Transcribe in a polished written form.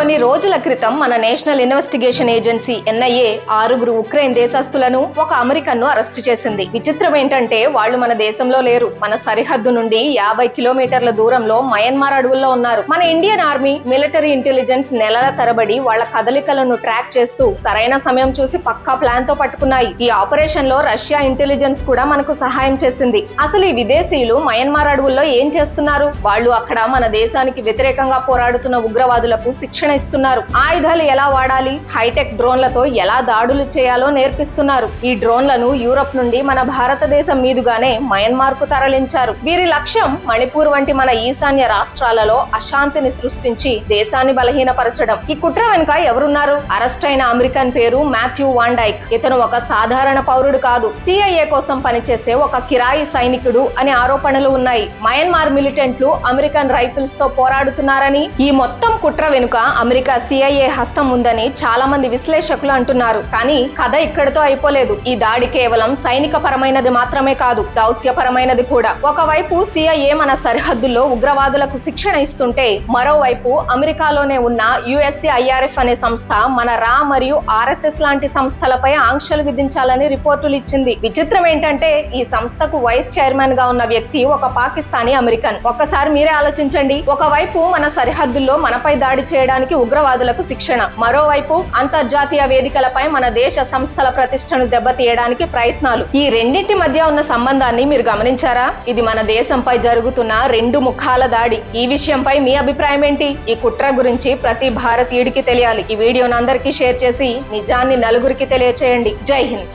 కొన్ని రోజుల క్రితం మన national investigation agency NIA 6 Ukraine దేశస్తులను ఒక అమెరికన్ను అరెస్టు చేసింది. విచిత్రం ఏంటంటే వాళ్ళు మన దేశంలో లేరు. మన సరిహద్దు నుండి 50 కిలోమీటర్ల దూరంలో మయన్మార్ అడవుల్లో ఉన్నారు. మన ఇండియన్ ఆర్మీ, మిలిటరీ ఇంటెలిజెన్స్ నెలల తరబడి వాళ్ళ కదలికలను ట్రాక్ చేస్తూ సరైన సమయం చూసి పక్కా ప్లాన్ తో పట్టుకున్నాయి. ఈ ఆపరేషన్ లో రష్యా ఇంటెలిజెన్స్ కూడా మనకు సహాయం చేసింది. అసలు ఈ విదేశీయులు మయన్మార్ అడవుల్లో ఏం చేస్తున్నారు? వాళ్ళు అక్కడ మన దేశానికి వ్యతిరేకంగా పోరాడుతున్న ఉగ్రవాదులకు శిక్షణ ఇస్తున్నారు. ఆయుధాలు ఎలా వాడాలి, హైటెక్ డ్రోన్లతో ఎలా దాడులు చేయాలో నేర్పిస్తున్నారు. ఈ డ్రోన్లను యూరప్ నుండి మన భారతదేశం మీదుగానే మయన్మార్ కు తరలించారు. వీరి లక్ష్యం మణిపూర్ వంటి మన ఈశాన్య రాష్ట్రాలలో అశాంతిని సృష్టించి దేశాన్ని బలహీనపరచడం. ఈ కుట్ర వెనుక ఎవరున్నారు? అరెస్ట్ అయిన అమెరికన్ పేరు మాథ్యూ వాన్ డైక్. ఇతను ఒక సాధారణ పౌరుడు కాదు, సిఐఏ కోసం పనిచేసే ఒక కిరాయి సైనికుడు అనే ఆరోపణలు ఉన్నాయి. మయన్మార్ మిలిటెంట్లు అమెరికన్ రైఫిల్స్ తో పోరాడుతున్నారని, ఈ మొత్తం కుట్ర వెనుక అమెరికా సిఐఏ హస్తం ఉందని చాలా మంది విశ్లేషకులు అంటున్నారు. కానీ కథ ఇక్కడితో అయిపోలేదు. ఈ దాడి కేవలం సైనిక పరమైనది మాత్రమే కాదు, దౌత్యపరమైనది కూడా. ఒకవైపు సిఐఏ మన సరిహద్దుల్లో ఉగ్రవాదులకు శిక్షణ ఇస్తుంటే, మరోవైపు అమెరికాలోనే ఉన్న USAIRF అనే సంస్థ మన రా మరియు RSS లాంటి సంస్థలపై ఆంక్షలు విధించాలని రిపోర్టులు ఇచ్చింది. విచిత్రం ఏంటంటే ఈ సంస్థకు వైస్ చైర్మన్ గా ఉన్న వ్యక్తి ఒక పాకిస్తానీ అమెరికన్. ఒక్కసారి మీరే ఆలోచించండి. ఒకవైపు మన సరిహద్దుల్లో మనపై దాడి చేయడానికి ఉగ్రవాదులకు శిక్షణ, మరోవైపు అంతర్జాతీయ వేదికలపై మన దేశ సంస్థల ప్రతిష్టను దెబ్బతీయడానికి ప్రయత్నాలు. ఈ రెండింటి మధ్య ఉన్న సంబంధాన్ని మీరు గమనించారా? ఇది మన దేశంపై జరుగుతున్న 2 ముఖాల దాడి. ఈ విషయంపై మీ అభిప్రాయం ఏంటి? ఈ కుట్ర గురించి ప్రతి భారతీయుడికి తెలియాలి. ఈ వీడియోను అందరికీ షేర్ చేసి నిజాన్ని నలుగురికి తెలియచేయండి. జై హింద్.